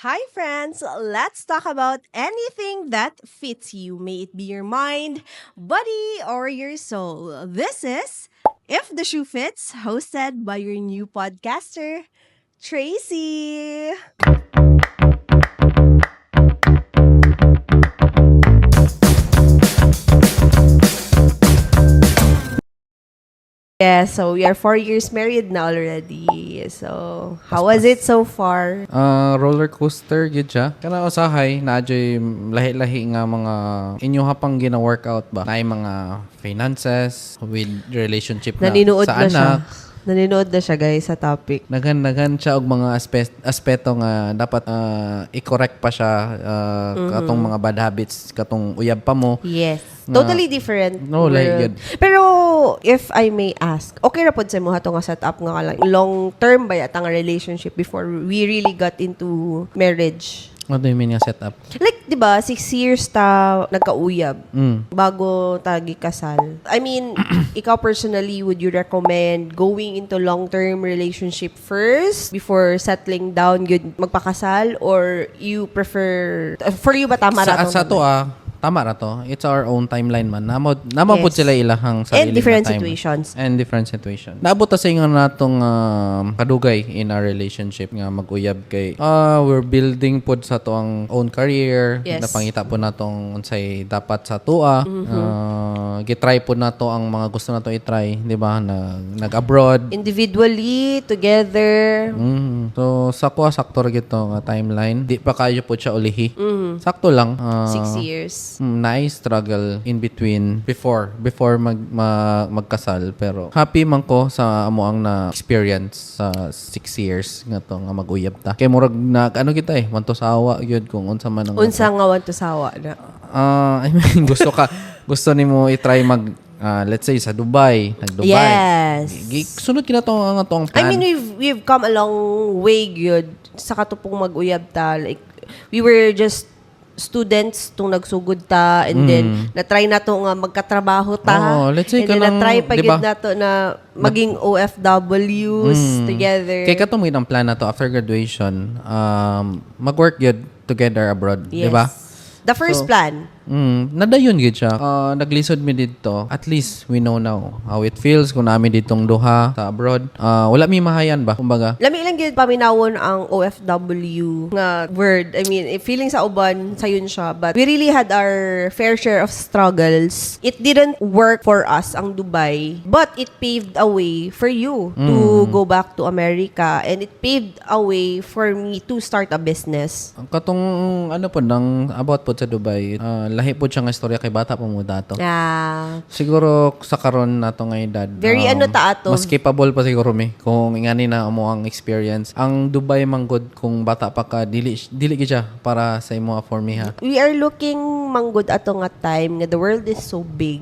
Hi, friends! Let's talk about anything that fits you. May it be your mind, body, or your soul. This is If the Shoe Fits, hosted by your new podcaster, Tracy. Yeah, so we are 4 years married now already. So, how was it so far? Roller coaster gid siya. Kana usahay na lahi-lahi nga mga inyo hapang gina-workout ba. Naay mga finances with relationship na Naninuod sa na siya. anak. Naninuod na siya, guys, sa topic. Naghan siya og mga aspeto nga dapat i-correct pa siya katong mga bad habits katong uyab pa mo. Yes. Na- Totally different. No, like world. yun. Pero, if I may ask, okay ra pod sa mo nga setup nga lang. Long-term ba yata nga relationship before we really got into marriage? What do you mean nga setup? Like, di ba, 6 years ta nagkauyab bago tagi kasal. I mean, ikaw personally, would you recommend going into long-term relationship first before settling down, good magpakasal? Or you prefer, for you ba tama ra Sa to tama ra to. It's our own timeline man. Namo Yes. pud sila ilahang sarili And different na time. situations. And different situation. Naabot ta sa ingon natong kadugay in our relationship nga mag-uyab kay we're building pod sa to ang own career. Yes. Napangita po natong unsay dapat sa tua. Gitry po nato ang mga gusto nato i-try, di ba? Nag-abroad. Individually, together. So sa kuha sakto ra gito nga timeline. Di pa kayo po siya ulihi. Sakto lang. 6 years. Nice struggle in between before magkasal, pero happy man ko sa amo ang na experience sa 6 years nga to nga mag-uyab ta kay murag ano kita wanto sawa gyud kung unsa man ang Unsa nga want to sawa na? I mean gusto nimo i-try let's say sa Dubai, nag-Dubai. Yes. Sunod kina to ang atong plan. I mean, we've come a long way gyud sa katupong mag-uyab ta. Like, we were just students tung nagsugod ta, and then na-try na to nga magkatrabaho ta. Oo, let's say and then kanang, na-try pa di gyud ba? na to na maging OFWs together. Kay katong ang plan na to after graduation, mag-work yun together abroad, di ba? The first plan. Nadayon gid siya. Naglisod mi dito. At least we know now how it feels kung nami ditong duha sa abroad. Wala mi mahayan ba kumbaga. Lami lang gyud paminawon ang OFW nga word. I mean, feeling sa uban sayon siya, but we really had our fair share of struggles. It didn't work for us ang Dubai, but it paved a way for you to go back to America, and it paved a way for me to start a business. Katong ano po nang about po sa Dubai, lahi po siya nga istorya kay bata pa mo dato. Yeah. Siguro sa karon nato nga edad. Very ano ta ato. Mas capable pa siguro mi kung ingani na amo ang experience. Ang Dubai manggod kung bata pa ka dili gid siya para sa imo for me ha. We are looking manggod ato nga time nga the world is so big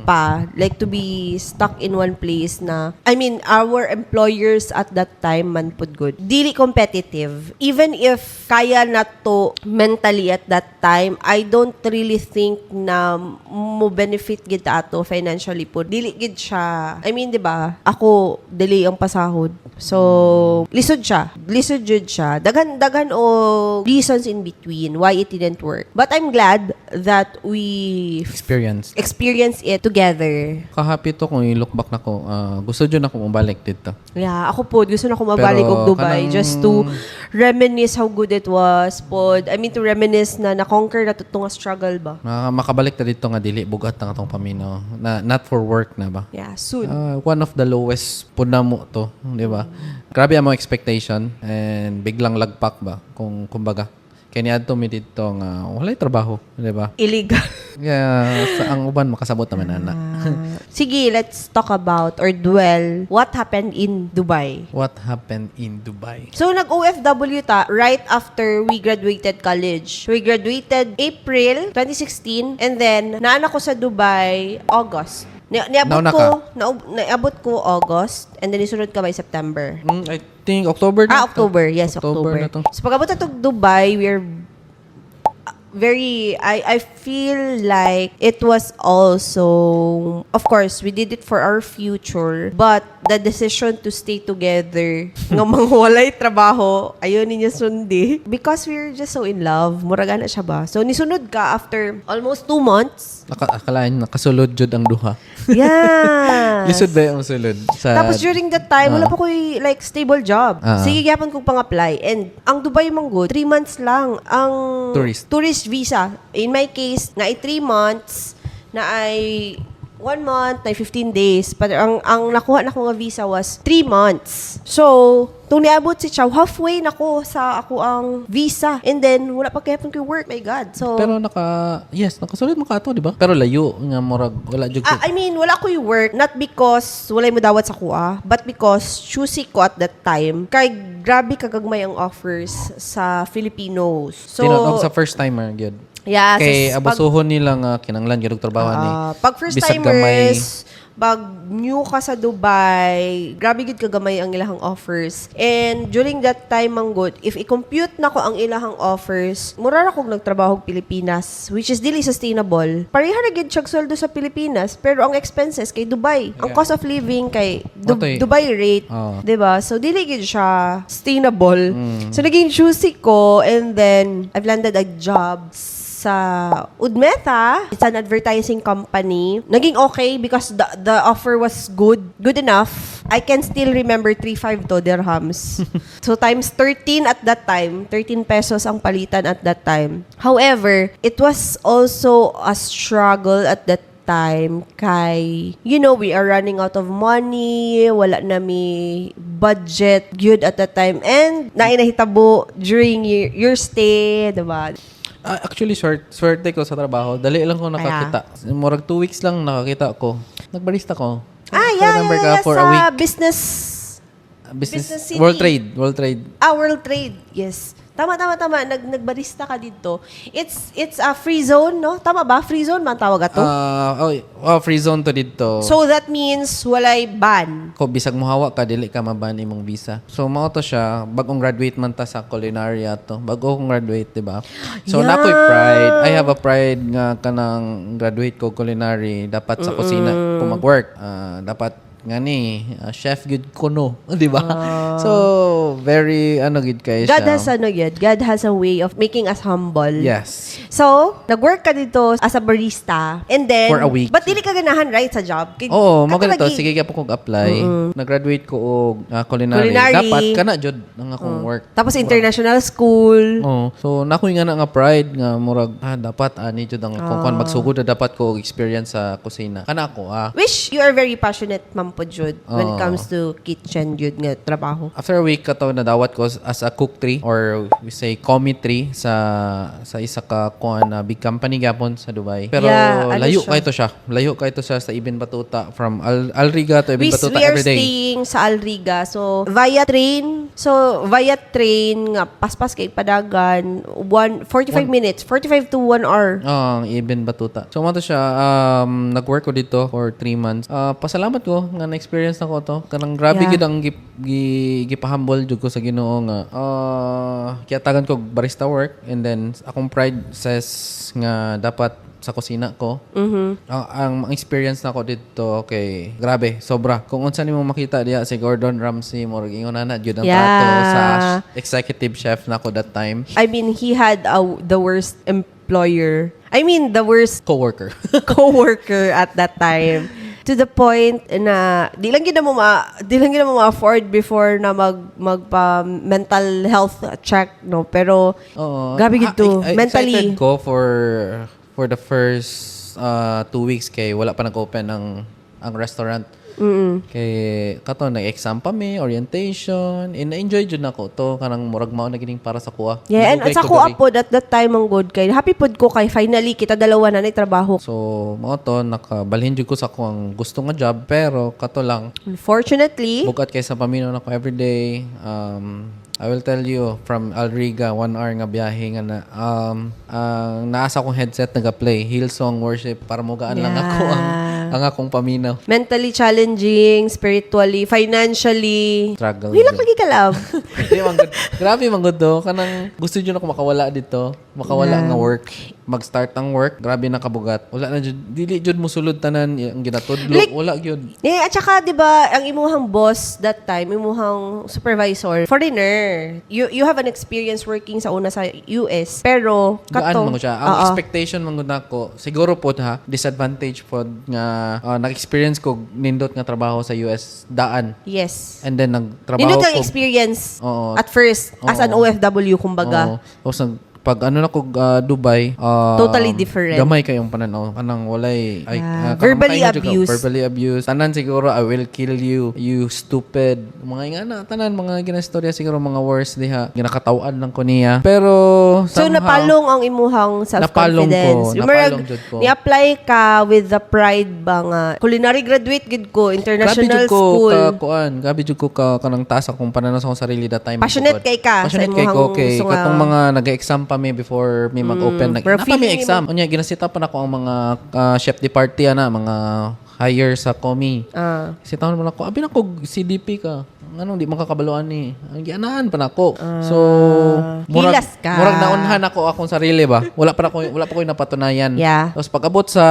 pa, like to be stuck in one place na, I mean, our employers at that time man pud good dili competitive, even if kaya na to mentally at that time. I don't really think na mo benefit gid ato financially po, dili gid siya. I mean, di ba, ako dili ang pasahod, so lisod jud siya, daghan o reasons in between why it didn't work, but I'm glad that we experience it together. Kahappy to kung i-look back na ko. Gusto dyan ako mabalik dito. Yeah, ako po, gusto na ako mabalik Pero og Dubai just to reminisce how good it was pod. I mean, to reminisce na na-conquer na to nga struggle ba. Makabalik na dito nga dili bugat na atong paminaw. Not for work na ba? Yeah, soon. One of the lowest po na mo to, di ba? Grabe ang mga expectation and biglang lagpak ba kung kumbaga. Kaya niadto mi dito nga walay trabaho, di ba? Illegal. Kaya sa ang uban makasabot naman ana. Sige, let's talk about or dwell what happened in Dubai. What happened in Dubai? So, nag-OFW ta right after we graduated college. We graduated April 2016, and then naanak ko sa Dubai August. Naabot ko August, and then isunod ka by September. I think October na. October. Yes, October. na to. So, pag-abot na to Dubai, we're I feel like it was also, of course, we did it for our future, but the decision to stay together, nga mga walay trabaho, ayun ninyo sundi. Because we're just so in love, muraga na siya ba? So, nisunod ka after almost 2 months. Akalain, nakasulod jud ang duha. Yeah. Lisod ba yung sulod? Tapos during that time, wala pa ko like stable job. Sige, gyapon kong pang-apply. And ang Dubai Manggod, 3 months lang ang tourist visa. In my case, na ay 3 months, na ay 1 month, na ay 15 days. But ang nakuha na ko nga visa was 3 months. So, tung niabot si Chow, halfway na ko sa ako ang visa. And then, wala pa kaya ko work. My God. So, pero nakasulod mo ka to, di ba? Pero layo nga murag wala jud. I mean, wala ko yung work. Not because wala mo dawat sa kuha, but because choosy ko at that time. Kay grabe kagagmay ang offers sa Filipinos. So, Tinatawag sa first timer gyud. yeah. Kay abusuhon nila nga kinanglan gyud og trabaho ni. Pag first Bisag timers, pag new ka sa Dubai, grabe gid kagamay ang ilahang offers. And during that time manggod, if i-compute na ko ang ilahang offers, mura ra kog nagtrabaho og Pilipinas, which is dili sustainable. Pareha ra gid siya sweldo sa Pilipinas, pero ang expenses kay Dubai, ang cost of living kay Dubai rate, 'di ba? So dili gid siya sustainable. So naging choosy ko, and then I've landed a job sa Udmeta. It's an advertising company. Naging okay because the offer was good enough. I can still remember 3.5 dirhams. So times 13 at that time, 13 pesos ang palitan at that time. However, it was also a struggle at that time kay, we are running out of money, wala na mi budget good at that time, and nainahitabo during your stay, diba? Actually, swerte ko sa trabaho. Dali lang ko nakakita. Murag 2 weeks lang nakakita ko. Nagbarista ko. Yeah, for sa a week. business city. World Trade. World Trade, yes. Tama. Nagbarista ka dito. It's a free zone, no? Tama ba? Free zone man tawag ato? Free zone to dito. So that means walay ban. Ko bisag mohawa ka dili ka maban imong visa. So mao to siya, bagong graduate man ta sa culinary to. Bago akong graduate, di ba? So nakoy pride. I have a pride nga kanang graduate ko culinary, dapat sa kusina ko mag-work. Dapat ngani chef gud kuno, di ba? So very gid kay siya. God has a way of making us humble. Yes. So, nag-work ka dito as a barista, and then For a week. But dili ka ganahan right sa job? Oo, magalito. Sige kaya po kong apply. Nag-graduate ko og culinary. Dapat kana jud ang akong work. Tapos international school. Oh, so nakoy nga na nga pride nga murag dapat ani jud ang kung magsugod na dapat ko og experience sa kusina. Kana ako Which you are very passionate, Ma'am po, Jud, when it comes to kitchen jud nga trabaho. After a week kato nadawat ko as a cook 3 or we say commie 3 sa isa ka big company gapon sa Dubai. Pero layo kay to siya sa Ibn Battuta from Al Riga to Ibn Battuta every day. We are staying sa Al Riga. So via train nga paspas kay padagan 45 minutes, 45 to 1 hour. Ibn Battuta. So mo to siya nag-work ko dito for 3 months. Pasalamat ko nga na-experience na ko to. Kanang grabe gid ang gipahambol jud ko sa Ginoo nga. Kaya tagan ko barista work, and then akong pride says nga dapat sa kusina ko. Ang experience na ko dito, okay, grabe, sobra. Kung unsa nimo makita diya si Gordon Ramsay, murag ingon na jud ang trato sa executive chef na ko that time. I mean, he had the worst employer. I mean, the worst coworker at that time. To the point na di lang gina mo ma-afford before na magpa mental health check, no, pero grabe gid to mentally. Excited ko for the first 2 weeks kay wala pa nag-open ang restaurant. Kay kato nag-exam pa mi, orientation, na-enjoy jud nako to kanang murag mao na gining para sa kuha. Yeah, and sa kuha po at that time ang good kay happy pod ko kay finally kita dalawa na trabaho. So mao to nakabalhin jud ko sa akong gusto nga job, pero kato lang unfortunately bugat kay sa paminaw nako everyday. I will tell you, from Al Riga, 1 hour nga biyahe nga na, naasa akong headset nag-play, Hillsong worship, para mugaan lang ako ang akong paminaw. Mentally challenging challenging, spiritually, financially. Struggle. Hilak lagi ka, love. Di, manggod. Grabe, manggod do. Kanang gusto nyo na ako makawala dito. Makawala nga work. Mag-start ang work. Grabe na kabugat. Wala na jud. Dili jud mo sulod tanan ang ginatudlo. Like, wala jud. At saka, di ba, ang imuhang boss that time, imuhang supervisor, foreigner. You have an experience working sa una sa US. Pero, Gaan mo siya. Ang expectation mo nako, siguro po ha, disadvantage po nga nag-experience ko nindot nga trabaho sa US daan. Yes. And then nagtrabaho Nindot ko. kang experience Oo. at first as an OFW, kumbaga. Tapos pag ano na ko Dubai, Totally different. Gamay kayong pananaw. Kanang walay Verbally abuse. Verbally abuse. Tanan siguro I will kill you, you stupid. Mga nga na tanan mga ginastorya siguro mga words diha. Ginakatawan lang ko niya. Pero So somehow, napalong ang imuhang self-confidence. Napalong jud ko. Ni-apply ka with the pride ba nga culinary graduate gid ko, international Grabe jud ko school. Grabe jud ko kanang taas akong pananaw sa akong sarili that time. Passionate kay ka sa Passionate kay ko imuhang kay gusto nga. katong mga nag-exam pa mi before mi mag-open. pero Napa feeling mi exam. Unya ginasita pa nako ang mga chef de party ana, mga hire sa Comi. Sitawon mo nako, abi nako CDP ka. Ano di makakabaluan ni. Ang gianahan pa nako. So Hilas ka. Murag naunhan ako akong sarili ba. Wala pa ko napatunayan. Yeah. Tapos pag abot sa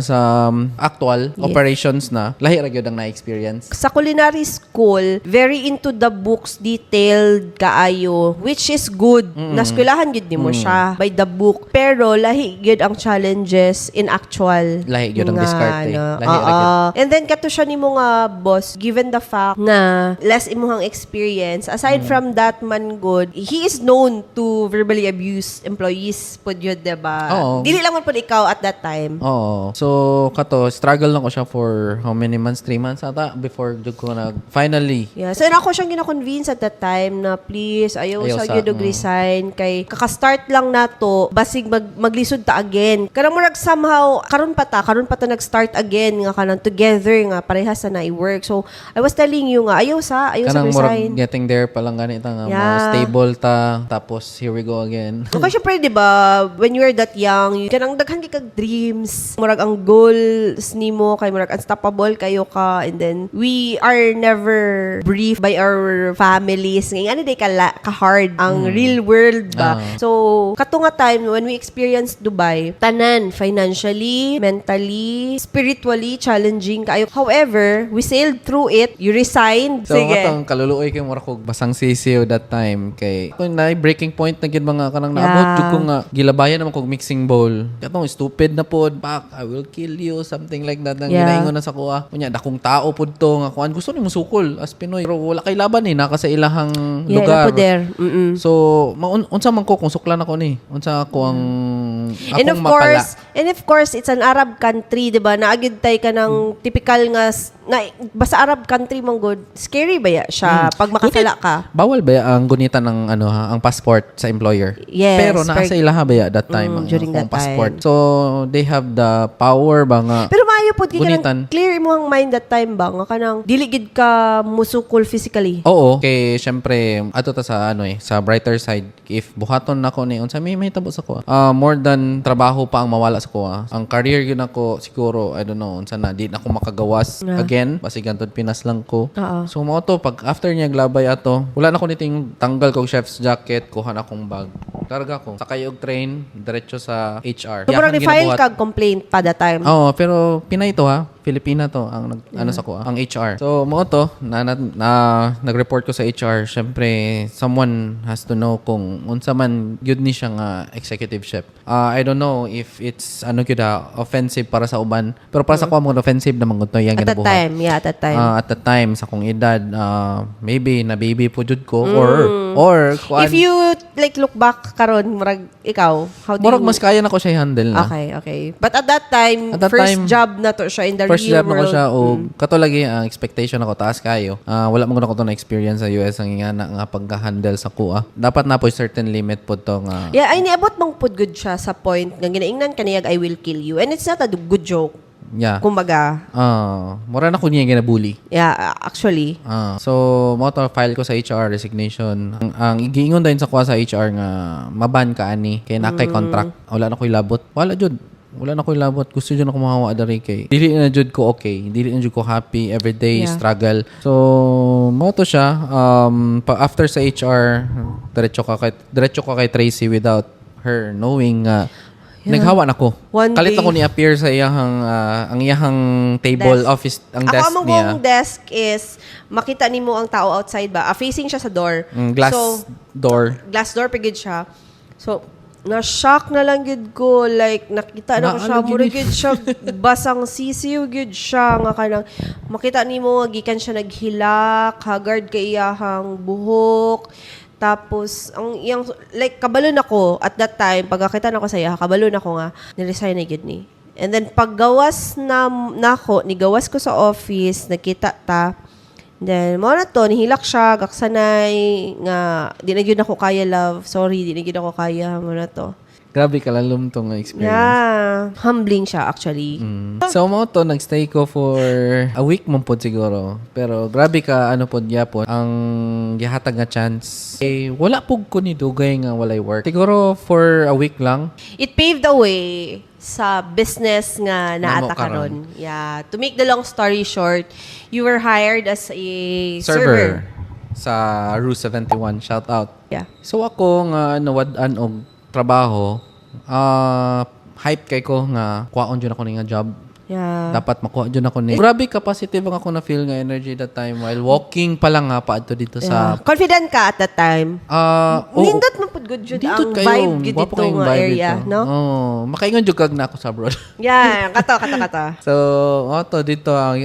sa actual operations na, lahi ra gyud ang na-experience. Sa culinary school, very into the books, detailed kaayo, which is good. Naskwelahan gid nimo siya by the book. Pero lahi gyud ang challenges in actual. Lahi gyud ang nga, diskarte. ano. Lahi ra gyud. And then kato siya nimo nga boss, given the fact na less imuhang experience, aside from that man good, he is known to verbally abuse employees pud yun, diba? Oo. Dili lang man pud ikaw at that time. Oo. So, kato, struggle lang ko siya for how many months? 3 months ata before jud ko finally. Yeah. So, ako siyang gina-convince at that time na please, ayaw sa sa- gyud og resign kay kakastart lang nato basig maglisod ta again. Kanang murag somehow karon pa ta nag-start again nga kanang together nga parehas na i-work. So, I was telling you nga ayaw sa Kanang resign. murag getting there pa lang ganita nga Yeah. mga stable ta, tapos here we go again. So, kasi syempre, di ba, when you are that young, kanang daghan kay kag dreams. Murag ang goals nimo kay murag unstoppable kayo ka, and then we are never briefed by our families. Ngayon, ano day ka-hard ang real world ba? So, kato nga time, when we experienced Dubai, tanan, financially, mentally, spiritually, challenging kayo. However, we sailed through it. You resigned. So, Sige. katong kaluluoy kay mura ko basang sisiw that time kay kung na breaking point na gid mga kanang naabot jud ko nga gilabayan naman kog mixing bowl. Katong stupid na pod, pak, I will kill you, something like that. Ang ginaingon na sa kuha. Unya dakong tao pod to nga kuan gusto nimo sukol as Pinoy pero wala kay laban ni naka sa ilahang lugar. Poder. So, unsa man ko kung suklan ako ni? Unsa ako ang And of mapala. course, it's an Arab country, 'di ba? Naagid tay ka ng typical nga basta Arab country mong good. Scary ba ya siya pag makasala ka? Bawal ba ang gunita ng ang passport sa employer? Yes, Pero naa sa ilaha ba ya that time ang during that passport. time. So they have the power ba nga Pero maayo pod kay Gunitan. kanang clear imong mind that time ba nga kanang dili gid ka musukol physically. Oo, kay syempre ato ta sa sa brighter side if buhaton nako ni unsa may tabo sa ko. More than trabaho pa ang mawala sa ko. Ang career yun ako siguro I don't know unsa na di na ako makagawas again basig antod Pinas lang ko. So mo to pag after niya glabay ato, wala na ko niting tanggal kog chef's jacket, kuha na akong bag. Karga ko, sakay og train diretso sa HR. So parang Yakan ni-file ginabuhat. kag complaint pa that time. Oo, pero Pinay to ha. Filipina to ang ano sa ko, ang HR. So mo to nag-report ko sa HR. Syempre someone has to know kung unsa man gyud ni siya nga executive chef. I don't know if it's offensive para sa uban, pero para sa ko mo offensive naman gud to yang At that ginabuhat. time, yeah, at that time. At the time sa kong edad, maybe na baby po jud ko or kuan. If you like look back karon murag ikaw, how do murag you mas kaya na ko siya handle na. Okay. But at that time, first job na to siya in the First real job na ko world. siya o kato lagi ang expectation ako taas kayo. Wala mo na ko to na experience sa US ang nga pagka-handle sa kuha. Dapat na po certain limit po to nga. Yeah, ay niabot mong pud good siya sa point nga ginaingnan kaniyag I will kill you. And it's not a good joke. Yeah. Kumbaga. Mura na ko niya ginabuli. Yeah, actually. So, mo to file ko sa HR resignation. Ang igiingon din sa kuha sa HR nga maban ka ani kay na kay contract. Wala na ko ilabot. Wala jud. wala na ko ilabot. Gusto dyan ako mahawa dari kay. Dili na jud ko okay. Dili na jud ko happy. Everyday struggle. So, mo to siya. After sa HR, diretso ka kay Tracy without her knowing naghawa na ko. One Kalit day- ako ni appear sa iyahang ang iyahang table Desk. office ang Ako desk among niya. kong desk is makita nimo ang tao outside ba. Facing siya sa door. Glass So, door. glass door pagid siya. So, na-shock na lang gid ko. Like, nakita na ko siya. Naalo Mura gid gid siya. Basang sisiw gid siya. Nga kanang, makita nimo nga gikan siya naghilak. Haggard kay iyahang buhok. Tapos, ang iyang, like, kabalon ako at that time, pagkakita na ko sa iya, kabalon ako nga, niresign na gid ni. And then, paggawas nako, nigawas ko sa office, nakita ta, then, mo na to, nihilak siya, gaksanay, nga, di na yun ako kaya, love. Sorry, di na yun ako kaya, mo na to. Grabe kalalom tong experience. Yeah. Humbling siya, actually. So mo to nagstay ko for a week mo pod siguro. Pero grabe ka ano pod gyapon ang gihatag nga chance. Eh wala pug ko ni dugay nga walay work. Siguro for a week lang. It paved the way sa business nga Namo naata karon. karon. Yeah. To make the long story short, you were hired as a Server sa Rue 71. Shout out. Yeah. So ako nga nawad-an og trabaho, hype kay ko nga kuhaon jud ako ni nga job. Yeah. Dapat makuha dyan ako ni. Grabe ka, positive ang ako na feel nga energy that time while walking pa lang nga paadto dito sa Confident ka at that time? oo. Nindot mo pud good jud ang vibe gid Gwapo dito kayong nga vibe area, dito. no? Oo. Makaingon jud kag na ako sa abroad. Yeah, kato. So, oto dito ang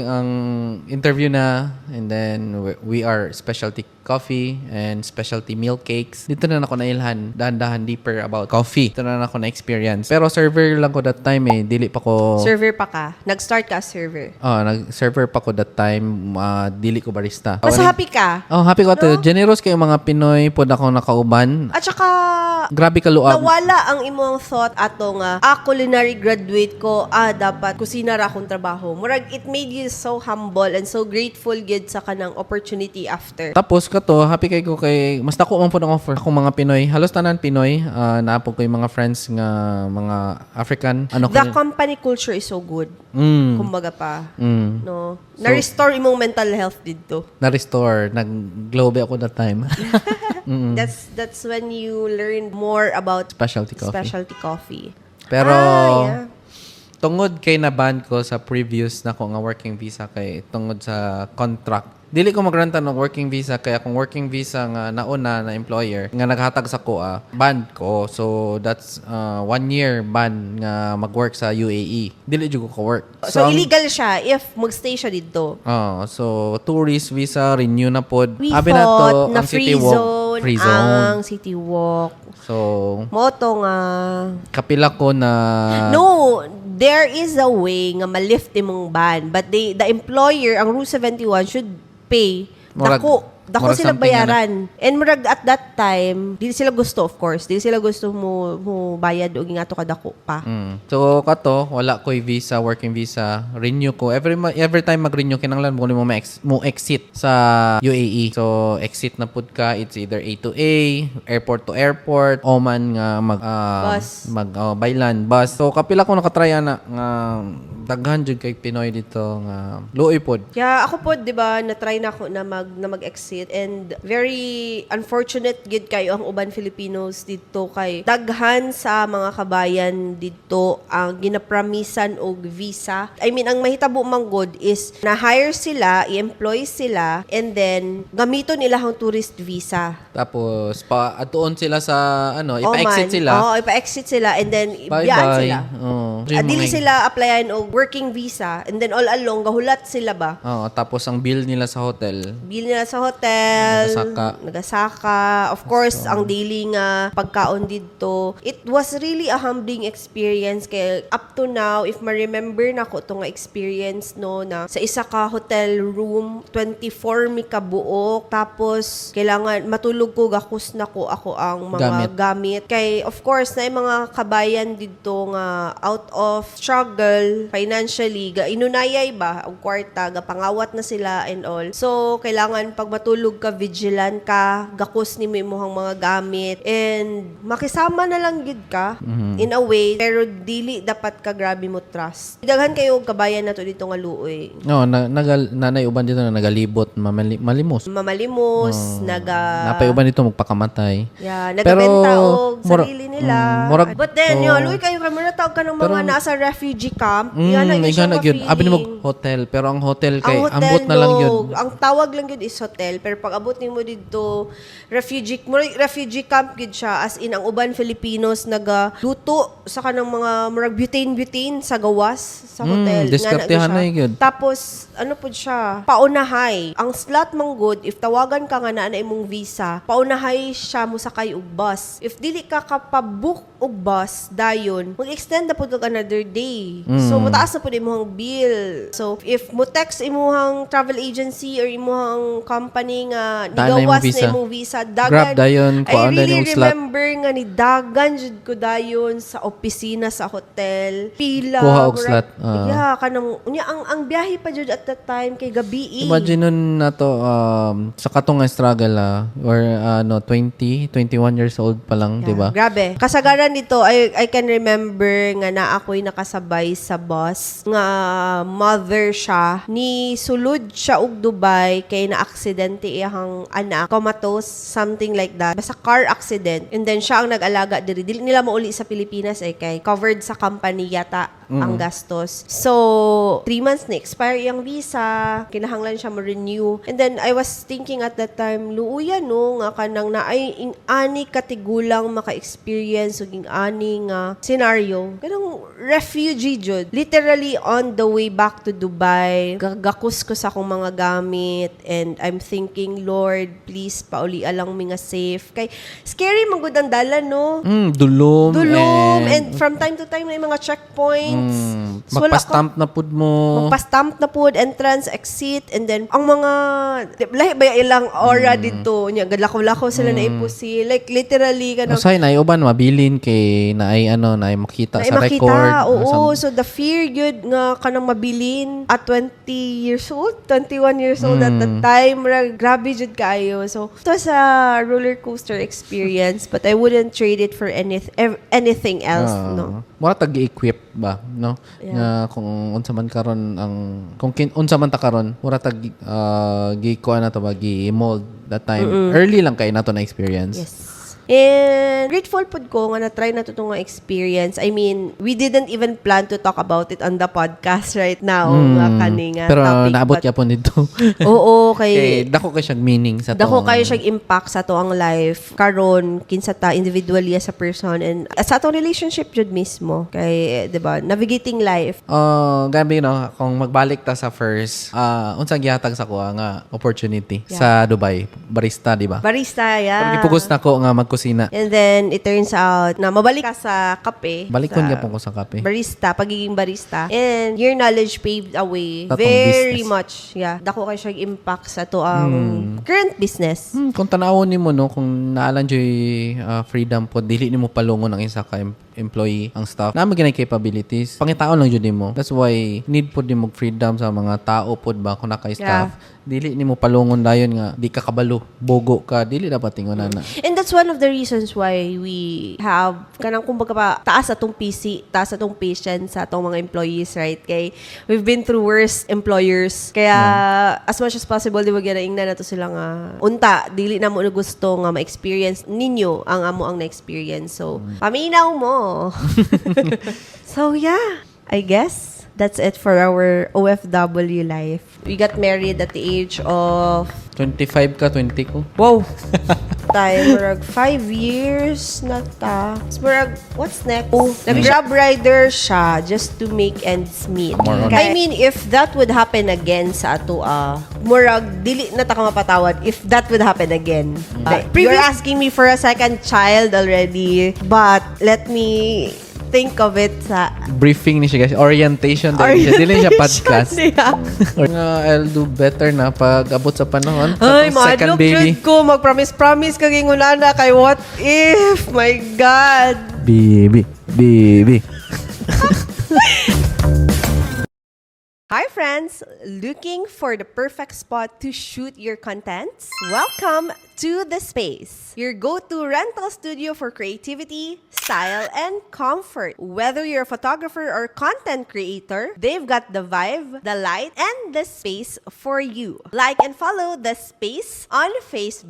interview na and then we are specialty coffee and specialty milk cakes. Dito na ako nailhan dahan-dahan deeper about coffee. Dito na ako na experience. Pero server lang ko that time eh. Dili pa ko Server pa ka. Nag-start ka as server. nag-server pa ko that time. Dili ko barista. Mas happy ka. Oh, happy ko to. Generous kayo mga Pinoy pod ako nakauban. At saka, Grabe ka luab. nawala ang imong thought ato nga, culinary graduate ko, dapat kusina ra akong trabaho. Murag, it made you so humble and so grateful gid sa kanang opportunity after. Tapos kato, happy kay ko kay mas dako man po ng offer akong mga Pinoy. Halos tanan Pinoy. Naapog ko yung mga friends nga mga African. Ano The ko? company culture is so good. Kumbaga pa. No? Na-restore imong mental health dito. Na-restore. Nag-globe ako that time. That's when you learn more about Specialty coffee. specialty coffee. Pero Yeah. tungod kay na-ban ko sa previous na ko nga working visa kay tungod sa contract. Dili ko magranta ng working visa kaya kung working visa nga nauna na employer nga naghatag sa kuha, banned ko. So that's 1 year ban nga mag-work sa UAE. Dili jud ko work. So, illegal siya if magstay siya dito. So tourist visa renew na pod. We Abi na to thought na ang City Walk, free zone. ang City Walk. So Moto nga. kapila ko na No, there is a way nga ma-lift imong ban. But the employer, ang Rule 71, should pay. Murag- Dako murag sila something bayaran. And murag at that time, di sila gusto, of course. Di sila gusto mo bayad o gingato ka dako pa. So kato wala ko'y visa, working visa, renew ko every time mag-renew kinahanglan mo mo exit sa UAE. So exit na pud ka, it's either A to A, airport to airport, o man nga Bus. baylan bus. So kapila ko nakatry na nga daghan jud kay Pinoy dito nga luoy pod. Kaya ako po, di ba, na-try na ako na mag-exit and very unfortunate gid kayo ang uban Filipinos dito kay daghan sa mga kabayan dito ang ginapramisan og visa. I mean, ang mahitabo man gud is na-hire sila, i-employ sila, and then gamiton nila ang tourist visa. Tapos atuon sila sa ipa-exit sila. Oo, ipa-exit sila and then Bye ibiyaan bye. sila. Dili sila applyan og working visa and then all along gahulat sila ba? Tapos ang bill nila sa hotel. Bill nila sa hotel, Nagasaka. nagasaka. Of course, ang daily nga pagkaon dito. It was really a humbling experience kaya up to now, if ma-remember na ko itong experience no, na sa isa ka hotel room, 24 mi kabuok, tapos kailangan matulog ko, gakus na ko ako ang mga gamit. Kay of course, na yung mga kabayan dito nga out of struggle, financially ga inunayay ba og kwarta, ga pangawat na sila and all. So kailangan pag matulog ka vigilant ka, gakos ni mo imong mga gamit and makisama na lang gid ka in a way pero dili dapat ka grabe mo trust. Daghan kayo og kabayan nato dito nga luoy. No, nanay uban dito na nagalibot, malimos. Mamalimos, Napay uban dito magpakamatay. yeah, nagbenta og sarili nila. murag- But then, luoy kayo kamera tawag ka ng mga nasa refugee camp. Yan na ikaw na yun. Abi ni mo feeling. hotel, pero ang hotel kay Ang hotel, ambot na lang yun. Ang tawag lang yun is hotel. Pero pag abot nimo dito, refugee camp gid siya. As in, ang uban Filipinos nagaluto sa kanang mga murag butane sa gawas sa hotel. Nga diskartehan na yun. Tapos, ano po siya, paunahay. Ang slot mang good, if tawagan ka nga na imong visa, paunahay siya mo sakay og bus. If dili ka kapabook og bus, dayon, mag-extend na po kag another day. So, mataas na po imong bill. So, if mo text imuhang travel agency or imuhang company nga Daan na nigawas imong visa. na imong visa, dagan. Grab dayon, I kuhaan dayon really yung slot. remember nga ni dagan jud ko dayon sa opisina sa hotel. Pila. Kuha og murag- slot. Yeah, kanang unya ang biyahe pa jud at that time kay gabi. Imagine nun na to, sa katong nga struggle or 21 years old pa lang, di ba? Grabe. Kasagaran dito, I can remember nga na ako'y nakasabay sa bus nga mother siya. Ni sulod siya og Dubai kay na-aksidente iyang anak. Comatose, something like that. Basta car accident. And then siya ang nag-alaga diri. Dili nila mauli sa Pilipinas kay covered sa company yata ang gastos. So, 3 months na expire iyang visa. Kinahanglan siya mo-renew. And then, I was thinking at that time, luuyan no, nga kanang na ay ani katigulang maka-experience ug ani nga scenario. Kanang refugee jud. Literally on the way back to Dubai, gagakus ko sa akong mga gamit and I'm thinking, Lord, please pauli alang mi nga safe. Kay scary man gud ang dalan no. Dulom. And from time to time may mga checkpoints. So, wala Magpa-stamp na pud mo. magpa-stamp na po, entrance, exit, and then, ang mga, lahi ba ilang aura dito, niya, gadlako-lako sila na ipusi. Like, literally, kanang, Usay na uban mabilin kay na ay makita sa record. Oo, so the fear yun nga kanang mabilin at 20 years old, 21 years old at that time, grabe jud kaayo. So, ito was a roller coaster experience, but I wouldn't trade it for anything else, no? Wala tag-equip ba, no? Yeah. Nga kung unsa man karon unsa man ta karon, wala tag gi-kuan na to ba gi-mold that time. Early lang kay nato na experience. Yes. And grateful po ko nga na-try na to itong experience. I mean, we didn't even plan to talk about it on the podcast right now. Nga kaninga Pero topic. naabot But- ya po nito. Oo, kay... Dako kay siyang meaning sa to. Dako kayo siyang impact sa to ang life. Karon kinsa ta individually as a person and sa atong relationship jud mismo. Kay, 'di ba, navigating life. Gabi kung magbalik ta sa first, unsang gihatag sa kuha nga opportunity sa Dubai, barista, di ba? Barista, yeah. Pero gipugos na ko nga magkusina. And then, it turns out na mabalik ka sa kape. Balikon sa gyapon ko sa kape. barista, pagiging barista. And your knowledge paved a way Sa tong very business. much. Yeah. Dako kayo siyang impact sa to ang current business. Kung tanawon nimo no, kung naalan joy freedom po, dili nimo palungon ang isa ka employee ang staff. Naman ginay capabilities. Pangitaon lang jud nimo. That's why need po nimo freedom sa mga tao pod ba kung naka-staff. Dili nimo palungon dayon nga di ka kabalo, bogo ka, dili dapat tingunan na. And that's one of the reasons why we have kanang kumbaga pa taas atong PC, taas atong patience sa atong mga employees, right? Kay we've been through worse employers. Kaya as much as possible di ba ganaing na nato sila nga unta dili na mo na gusto nga ma-experience ninyo ang amo ang na-experience. So, paminaw mo. So yeah, I guess that's it for our OFW life. We got married at the age of 25 ka, 20 ko. wow. Tayo, murag 5 years na ta. So, murag, what's next? Nag-grab rider siya just to make ends meet. More on- I mean, if that would happen again sa ato, murag, dili na ta ka mapatawad if that would happen again. You're asking me for a second child already, but let me think of it sa Briefing ni siya guys. Orientation din siya. Dili siya podcast. Yeah. Or nga, I'll do better na pag abot sa panahon. Ay, Sa second madlok baby. jud ko. Mag-promise kaging unana kay what if? My God. Baby. Hi friends! Looking for the perfect spot to shoot your contents? Welcome to The Space, your go-to rental studio for creativity, style, and comfort. Whether you're a photographer or content creator, they've got the vibe, the light, and the space for you. Like and follow The Space on Facebook.